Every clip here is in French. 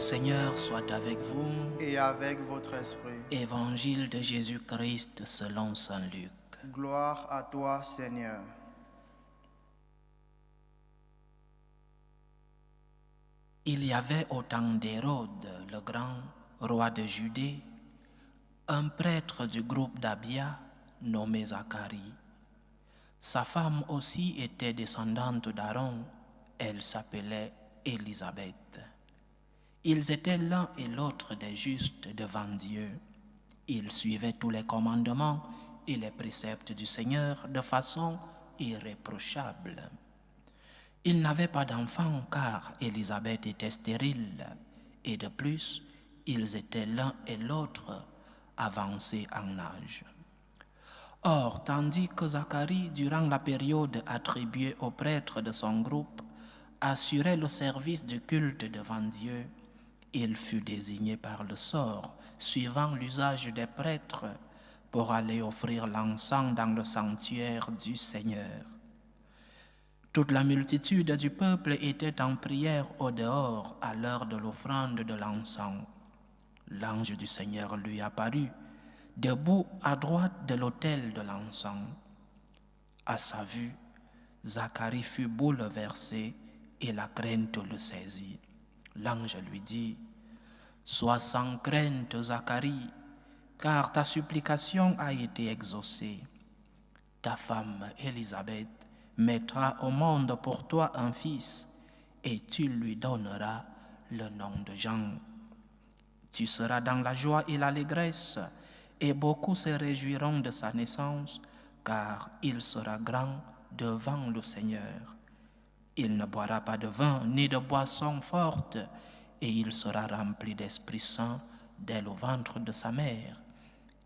Seigneur soit avec vous. Et avec votre esprit. Évangile de Jésus-Christ selon saint Luc. Gloire à toi, Seigneur. Il y avait au temps d'Hérode, le grand roi de Judée, un prêtre du groupe d'Abia nommé Zacharie. Sa femme aussi était descendante d'Aaron, elle s'appelait Élisabeth. Ils étaient l'un et l'autre des justes devant Dieu. Ils suivaient tous les commandements et les préceptes du Seigneur de façon irréprochable. Ils n'avaient pas d'enfant car Élisabeth était stérile et de plus, ils étaient l'un et l'autre avancés en âge. Or, tandis que Zacharie, durant la période attribuée aux prêtres de son groupe, assurait le service du culte devant Dieu, il fut désigné par le sort, suivant l'usage des prêtres, pour aller offrir l'encens dans le sanctuaire du Seigneur. Toute la multitude du peuple était en prière au dehors à l'heure de l'offrande de l'encens. L'ange du Seigneur lui apparut, debout à droite de l'autel de l'encens. À sa vue, Zacharie fut bouleversé et la crainte le saisit. L'ange lui dit, « Sois sans crainte, Zacharie, car ta supplication a été exaucée. Ta femme, Élisabeth, mettra au monde pour toi un fils, et tu lui donneras le nom de Jean. Tu seras dans la joie et l'allégresse, et beaucoup se réjouiront de sa naissance, car il sera grand devant le Seigneur. Il ne boira pas de vin ni de boisson forte, et il sera rempli d'Esprit Saint dès le ventre de sa mère.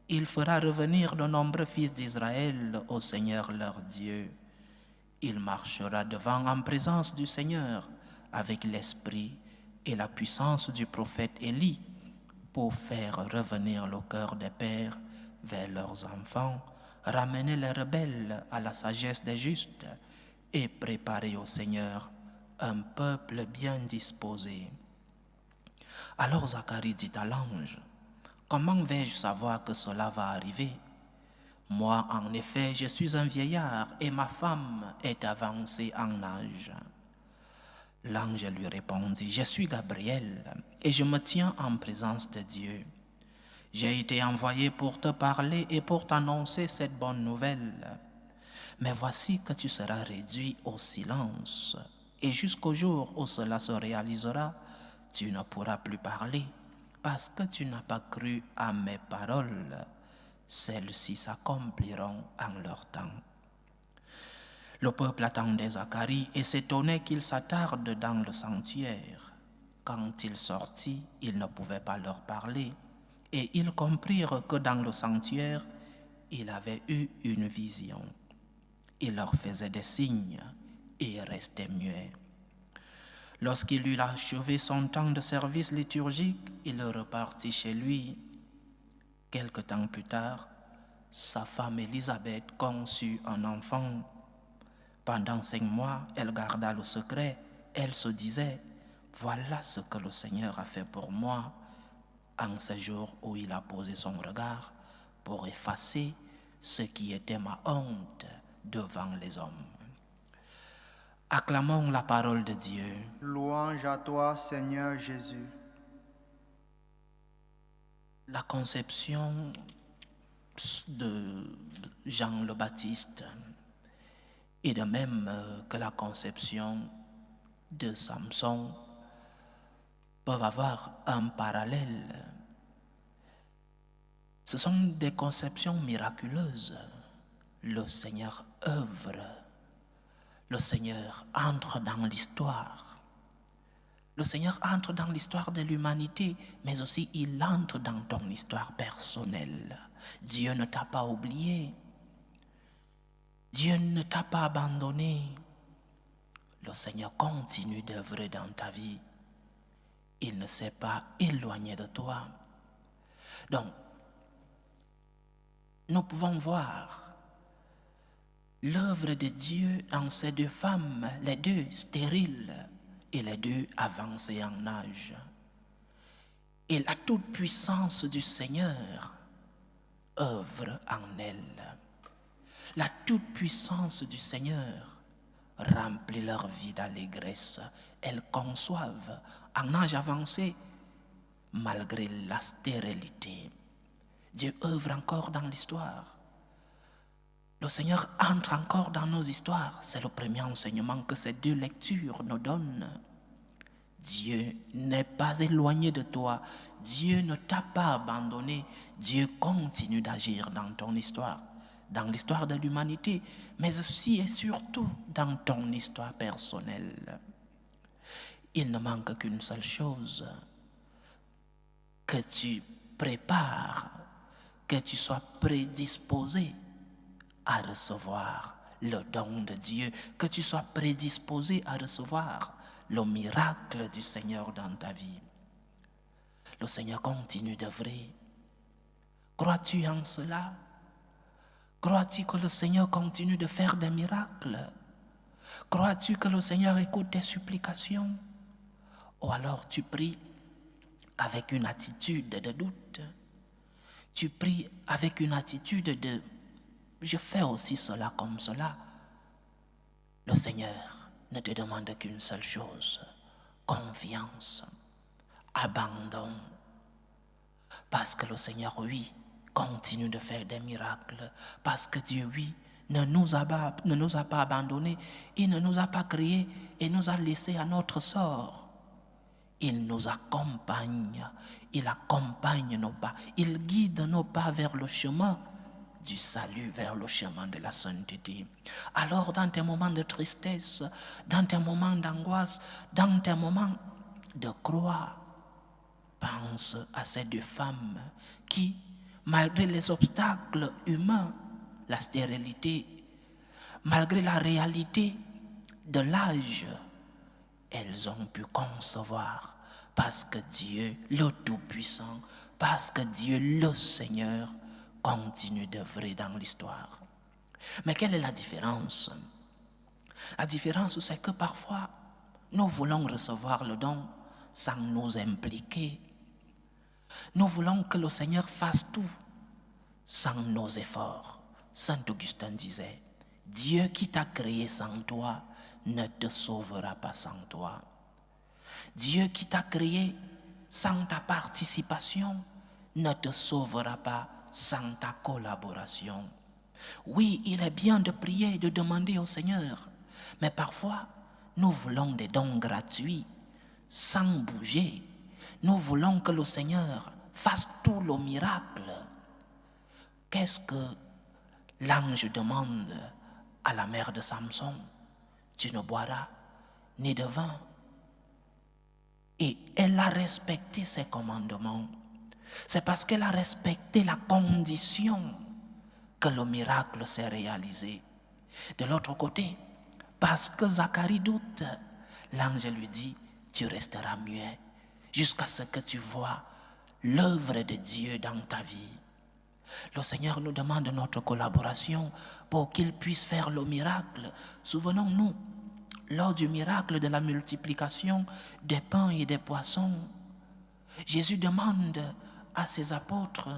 Il fera revenir de nombreux fils d'Israël au Seigneur leur Dieu. Il marchera devant en présence du Seigneur avec l'esprit et la puissance du prophète Élie pour faire revenir le cœur des pères vers leurs enfants, ramener les rebelles à la sagesse des justes et préparer au Seigneur un peuple bien disposé. » Alors Zacharie dit à l'ange, « Comment vais-je savoir que cela va arriver? Moi, en effet, je suis un vieillard et ma femme est avancée en âge. » L'ange lui répondit, « Je suis Gabriel et je me tiens en présence de Dieu. J'ai été envoyé pour te parler et pour t'annoncer cette bonne nouvelle. Mais voici que tu seras réduit au silence et jusqu'au jour où cela se réalisera, tu ne pourras plus parler parce que tu n'as pas cru à mes paroles. Celles-ci s'accompliront en leur temps. » Le peuple attendait Zacharie et s'étonnait qu'il s'attarde dans le sanctuaire. Quand il sortit, il ne pouvait pas leur parler et ils comprirent que dans le sanctuaire, il avait eu une vision. Il leur faisait des signes et restait muet. Lorsqu'il eut achevé son temps de service liturgique, il repartit chez lui. Quelque temps plus tard, sa femme Élisabeth conçut un enfant. Pendant 5 mois, elle garda le secret. Elle se disait, « Voilà ce que le Seigneur a fait pour moi en ce jour où il a posé son regard pour effacer ce qui était ma honte devant les hommes. » Acclamons la parole de Dieu. Louange à toi, Seigneur Jésus. La conception de Jean le Baptiste et de même que la conception de Samson peuvent avoir un parallèle. Ce sont des conceptions miraculeuses. Le Seigneur œuvre. Le Seigneur entre dans l'histoire. Le Seigneur entre dans l'histoire de l'humanité, mais aussi il entre dans ton histoire personnelle. Dieu ne t'a pas oublié. Dieu ne t'a pas abandonné. Le Seigneur continue d'œuvrer dans ta vie. Il ne s'est pas éloigné de toi. Donc, nous pouvons voir l'œuvre de Dieu dans ces 2 femmes, les 2 stériles et les 2 avancées en âge. Et la toute-puissance du Seigneur œuvre en elle. La toute-puissance du Seigneur remplit leur vie d'allégresse. Elles conçoivent en âge avancé, malgré la stérilité. Dieu œuvre encore dans l'histoire. Le Seigneur entre encore dans nos histoires. C'est le premier enseignement que ces deux lectures nous donnent. Dieu n'est pas éloigné de toi. Dieu ne t'a pas abandonné. Dieu continue d'agir dans ton histoire, dans l'histoire de l'humanité, mais aussi et surtout dans ton histoire personnelle. Il ne manque qu'une seule chose, que tu prépares, que tu sois prédisposé à recevoir le don de Dieu, que tu sois prédisposé à recevoir le miracle du Seigneur dans ta vie. Le Seigneur continue d'œuvrer. Crois-tu en cela? Crois-tu que le Seigneur continue de faire des miracles? Crois-tu que le Seigneur écoute tes supplications? Ou alors tu pries avec une attitude de doute? Tu pries avec une attitude de « je fais aussi cela comme cela ». Le Seigneur ne te demande qu'une seule chose, confiance, abandon. Parce que le Seigneur, oui, continue de faire des miracles. Parce que Dieu, oui, ne nous a pas abandonnés. Il ne nous a pas créés et nous a laissés à notre sort. Il nous accompagne. Il accompagne nos pas. Il guide nos pas vers le chemin du salut, vers le chemin de la sainteté. Alors dans tes moments de tristesse, dans tes moments d'angoisse, dans tes moments de croix, pense à ces deux femmes qui, malgré les obstacles humains, la stérilité, malgré la réalité de l'âge, elles ont pu concevoir parce que Dieu, le Tout-Puissant, parce que Dieu, le Seigneur, continue d'œuvrer dans l'histoire. Mais quelle est la différence? La différence, c'est que parfois, nous voulons recevoir le don sans nous impliquer. Nous voulons que le Seigneur fasse tout sans nos efforts. Saint Augustin disait, Dieu qui t'a créé sans toi ne te sauvera pas sans toi. Dieu qui t'a créé sans ta participation ne te sauvera pas sans ta collaboration. Oui, il est bien de prier et de demander au Seigneur, mais parfois, nous voulons des dons gratuits, sans bouger. Nous voulons que le Seigneur fasse tout le miracle. Qu'est-ce que l'ange demande à la mère de Samson? Tu ne boiras ni de vin. Et elle a respecté ses commandements. C'est parce qu'elle a respecté la condition que le miracle s'est réalisé. De l'autre côté, parce que Zacharie doute, l'ange lui dit, tu resteras muet jusqu'à ce que tu vois l'œuvre de Dieu dans ta vie. Le Seigneur nous demande notre collaboration pour qu'il puisse faire le miracle. Souvenons-nous, lors du miracle de la multiplication des pains et des poissons, Jésus demande à ses apôtres,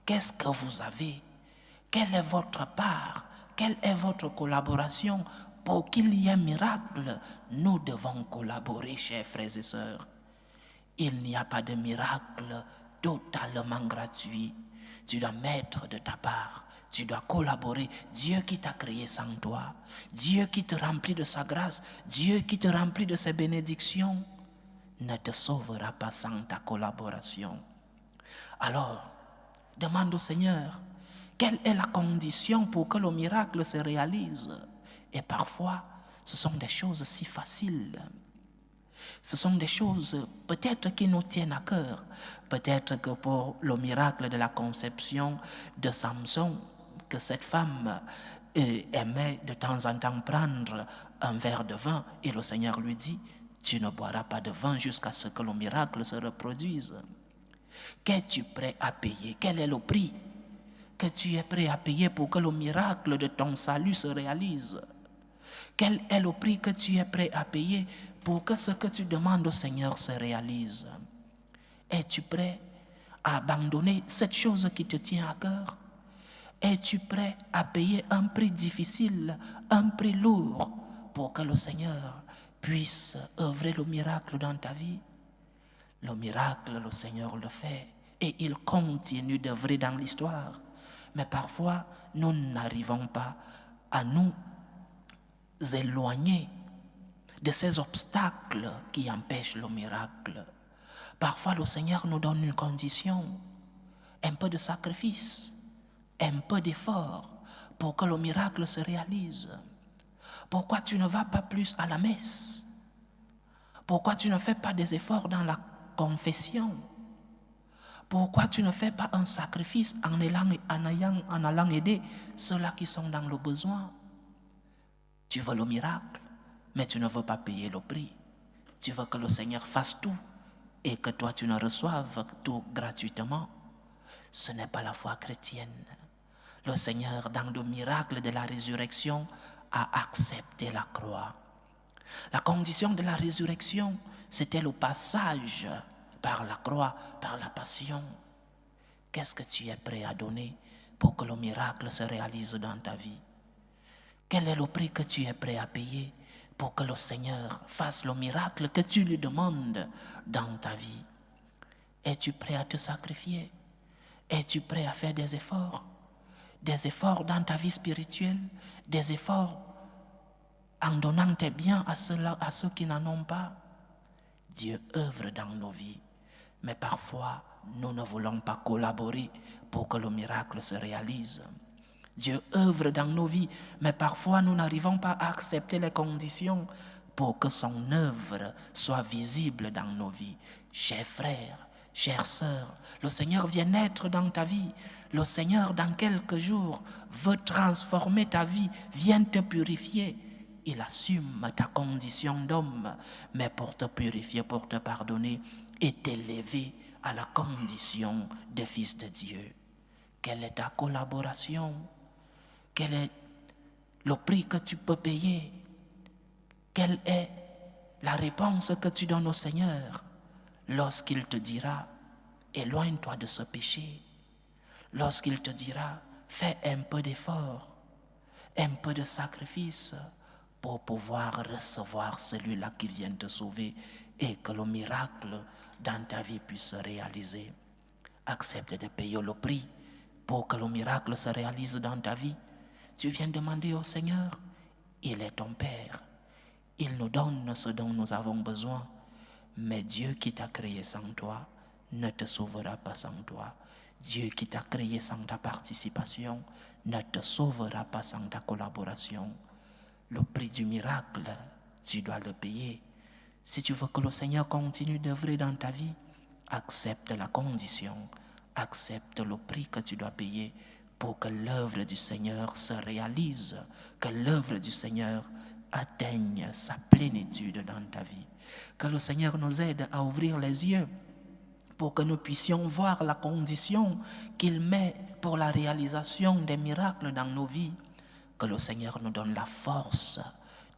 qu'est-ce que vous avez? Quelle est votre part? Quelle est votre collaboration? Pour qu'il y ait un miracle, nous devons collaborer, chers frères et sœurs. Il n'y a pas de miracle totalement gratuit. Tu dois mettre de ta part. Tu dois collaborer. Dieu qui t'a créé sans toi. Dieu qui te remplit de sa grâce. Dieu qui te remplit de ses bénédictions ne te sauvera pas sans ta collaboration. Alors, demande au Seigneur, quelle est la condition pour que le miracle se réalise? Et parfois, ce sont des choses si faciles. Ce sont des choses peut-être qui nous tiennent à cœur. Peut-être que pour le miracle de la conception de Samson, que cette femme aimait de temps en temps prendre un verre de vin et le Seigneur lui dit, tu ne boiras pas de vin jusqu'à ce que le miracle se reproduise. Qu'es-tu prêt à payer? Quel est le prix que tu es prêt à payer pour que le miracle de ton salut se réalise? Quel est le prix que tu es prêt à payer pour que ce que tu demandes au Seigneur se réalise? Es-tu prêt à abandonner cette chose qui te tient à cœur? Es-tu prêt à payer un prix difficile, un prix lourd pour que le Seigneur puisse œuvrer le miracle dans ta vie? Le miracle, le Seigneur le fait et il continue d'œuvrer dans l'histoire. Mais parfois, nous n'arrivons pas à nous éloigner de ces obstacles qui empêchent le miracle. Parfois, le Seigneur nous donne une condition, un peu de sacrifice, un peu d'effort pour que le miracle se réalise. Pourquoi tu ne vas pas plus à la messe? Pourquoi tu ne fais pas des efforts dans la confession? Pourquoi tu ne fais pas un sacrifice en allant aider ceux-là qui sont dans le besoin? Tu veux le miracle, mais tu ne veux pas payer le prix. Tu veux que le Seigneur fasse tout et que toi tu ne reçoives tout gratuitement. Ce n'est pas la foi chrétienne. Le Seigneur, dans le miracle de la résurrection, a accepté la croix. La condition de la résurrection, c'était le passage par la croix, par la passion. Qu'est-ce que tu es prêt à donner pour que le miracle se réalise dans ta vie? Quel est le prix que tu es prêt à payer pour que le Seigneur fasse le miracle que tu lui demandes dans ta vie? Es-tu prêt à te sacrifier? Es-tu prêt à faire des efforts? Des efforts dans ta vie spirituelle, des efforts en donnant tes biens à ceux qui n'en ont pas. Dieu œuvre dans nos vies, mais parfois nous ne voulons pas collaborer pour que le miracle se réalise. Dieu œuvre dans nos vies, mais parfois nous n'arrivons pas à accepter les conditions pour que son œuvre soit visible dans nos vies. Chers frères, chères sœurs, le Seigneur vient naître dans ta vie. Le Seigneur, dans quelques jours, veut transformer ta vie, vient te purifier. Il assume ta condition d'homme, mais pour te purifier, pour te pardonner et t'élever à la condition de fils de Dieu. Quelle est ta collaboration? Quel est le prix que tu peux payer? Quelle est la réponse que tu donnes au Seigneur lorsqu'il te dira « Éloigne-toi de ce péché », lorsqu'il te dira « Fais un peu d'effort, un peu de sacrifice pour pouvoir recevoir celui-là qui vient te sauver et que le miracle dans ta vie puisse se réaliser. » Accepte de payer le prix pour que le miracle se réalise dans ta vie. Tu viens demander au Seigneur, il est ton Père. Il nous donne ce dont nous avons besoin. Mais Dieu qui t'a créé sans toi ne te sauvera pas sans toi. Dieu qui t'a créé sans ta participation ne te sauvera pas sans ta collaboration. Le prix du miracle, tu dois le payer. Si tu veux que le Seigneur continue d'œuvrer dans ta vie, accepte la condition, accepte le prix que tu dois payer pour que l'œuvre du Seigneur se réalise, que l'œuvre du Seigneur atteigne sa plénitude dans ta vie. Que le Seigneur nous aide à ouvrir les yeux pour que nous puissions voir la condition qu'il met pour la réalisation des miracles dans nos vies. Que le Seigneur nous donne la force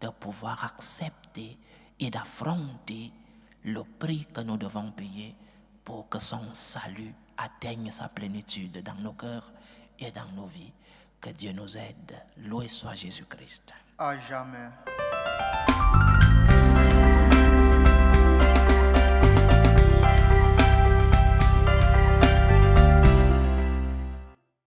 de pouvoir accepter et d'affronter le prix que nous devons payer pour que son salut atteigne sa plénitude dans nos cœurs et dans nos vies. Que Dieu nous aide. Loué soit Jésus-Christ. À jamais.